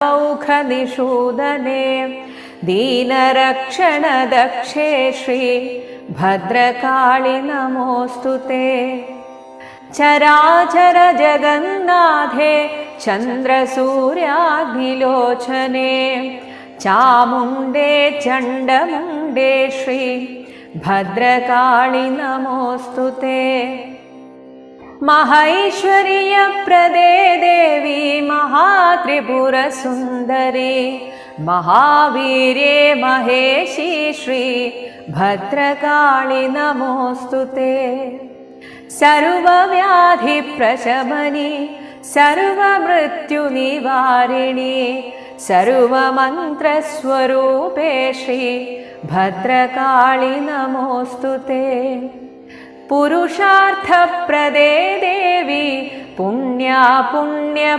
औखनिषूदने दीनरक्षणदक्षे श्री भद्रकाळि नमोऽस्तुते। चराचर जगन्नाथे चन्द्रसूर्याग्निलोचने चामुण्डे चण्डमुण्डे श्री भद्रकाळि नमोऽस्तुते। महैश्वर्यप्रदे देवी महात्रिपुरसुन्दरी महावीर्ये महेशी श्री भद्रकाळि नमोऽस्तुते। सर्वव्याधिप्रशमनि सर्वमृत्युनिवारिणि सर्वमन्त्रस्वरूपे श्री भद्रकाळि नमोऽस्तुते। पुरुषार्थप्रदे देवी पुण्या पुण्यफलप्रदे